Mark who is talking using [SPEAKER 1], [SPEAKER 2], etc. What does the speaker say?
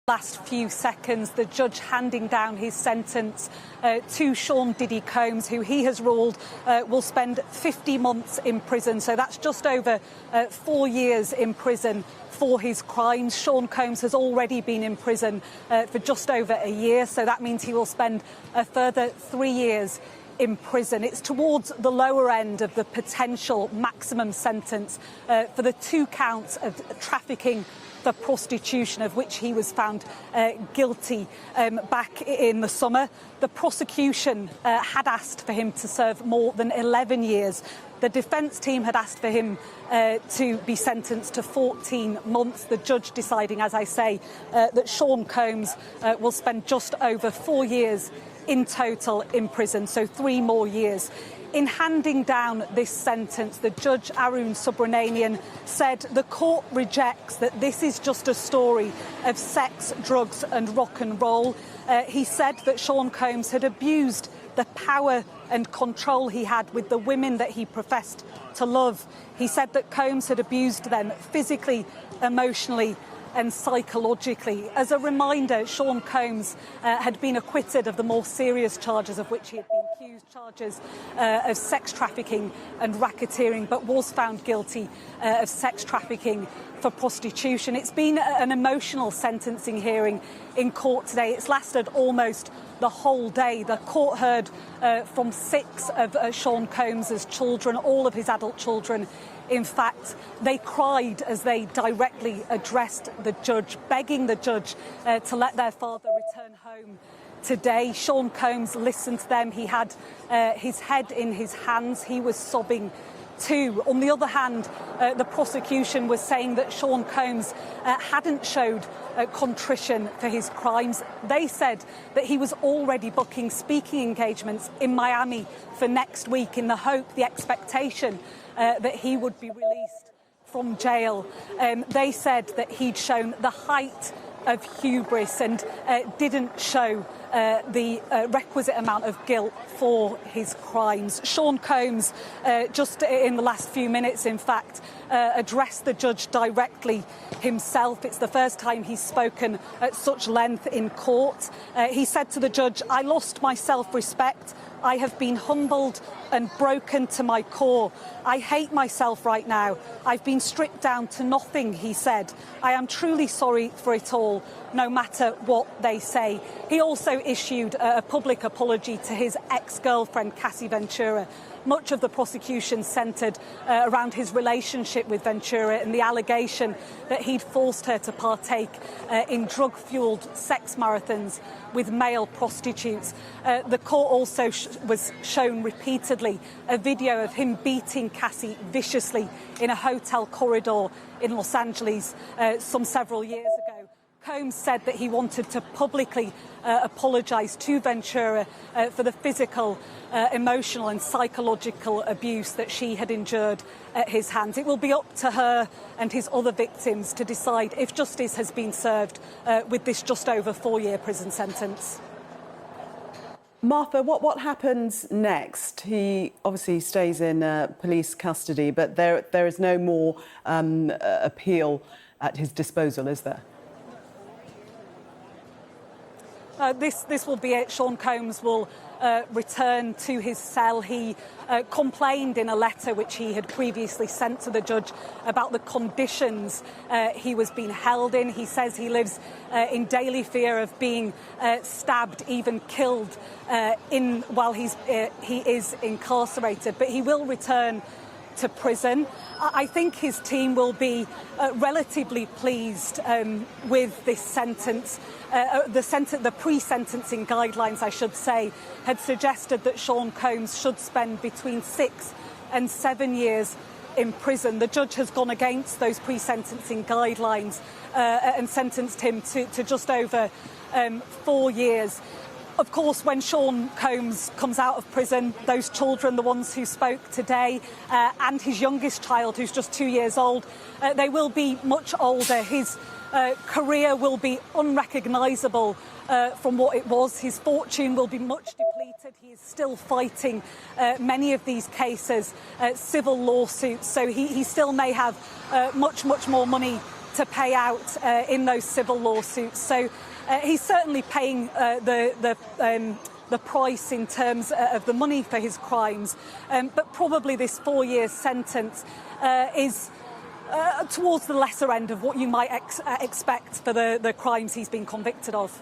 [SPEAKER 1] Last few seconds, the judge handing down his sentence to Sean Diddy Combs, who he has ruled will spend 50 months in prison. So that's just over 4 years in prison for his crimes. Sean Combs has already been in prison for just over a year, so that means he will spend a further 3 years in prison. It's towards the lower end of the potential maximum sentence for the 2 counts of trafficking for prostitution, of which he was found guilty back in the summer. The prosecution had asked for him to serve more than 11 years. The defence team had asked for him to be sentenced to 14 months. The judge deciding, as I say, that Sean Combs will spend just over 4 years in total in prison, so 3 more years. In handing down this sentence, the judge, Arun Subramanian, said the court rejects that this is just a story of sex, drugs and rock and roll. He said that Sean Combs had abused the power and control he had with the women that he professed to love. He said that Combs had abused them physically, emotionally and psychologically. As a reminder, Sean Combs had been acquitted of the more serious charges of which he had been accused, charges of sex trafficking and racketeering, but was found guilty of sex trafficking for prostitution. It's been an emotional sentencing hearing in court today. It's lasted almost the whole day. The court heard from 6 of Sean Combs' children, all of his adult children. In fact, they cried as they directly addressed the judge, begging the judge to let their father return home today. Sean Combs listened to them. He had his head in his hands. He was sobbing too. On the other hand, the prosecution was saying that Sean Combs hadn't showed contrition for his crimes. They said that he was already booking speaking engagements in Miami for next week in the hope, the expectation that he would be released from jail. They said that he'd shown the height of hubris and didn't show the requisite amount of guilt for his crimes. Sean Combs, just in the last few minutes, in fact, addressed the judge directly himself. It's the first time he's spoken at such length in court. He said to the judge, "I lost my self-respect. I have been humbled and broken to my core. I hate myself right now. I've been stripped down to nothing," he said. "I am truly sorry for it all, no matter what they say." He also issued a public apology to his ex-girlfriend, Cassie Ventura. Much of the prosecution centred around his relationship with Ventura and the allegation that he'd forced her to partake in drug-fuelled sex marathons with male prostitutes. The court also was shown repeatedly a video of him beating Cassie viciously in a hotel corridor in Los Angeles several years ago. Combs said that he wanted to publicly apologise to Ventura for the physical, emotional and psychological abuse that she had endured at his hands. It will be up to her and his other victims to decide if justice has been served with this just over 4-year prison sentence.
[SPEAKER 2] Martha, what happens next? He obviously stays in police custody, but there is no more appeal at his disposal, is there?
[SPEAKER 1] This will be it. Sean Combs will return to his cell. He complained in a letter which he had previously sent to the judge about the conditions he was being held in. He says he lives in daily fear of being stabbed, even killed, while he is incarcerated. But he will return to prison. I think his team will be relatively pleased with this sentence. The pre-sentencing guidelines, I should say, had suggested that Sean Combs should spend between 6 and 7 years in prison. The judge has gone against those pre-sentencing guidelines and sentenced him to just over 4 years. Of course, when Sean Combs comes out of prison, those children, the ones who spoke today, and his youngest child, who's just 2 years old, they will be much older. His career will be unrecognisable from what it was. His fortune will be much depleted. He is still fighting many of these cases, civil lawsuits, so he still may have much more money to pay out in those civil lawsuits. So he's certainly paying the price in terms of the money for his crimes, but probably this 4-year sentence is towards the lesser end of what you might expect for the crimes he's been convicted of.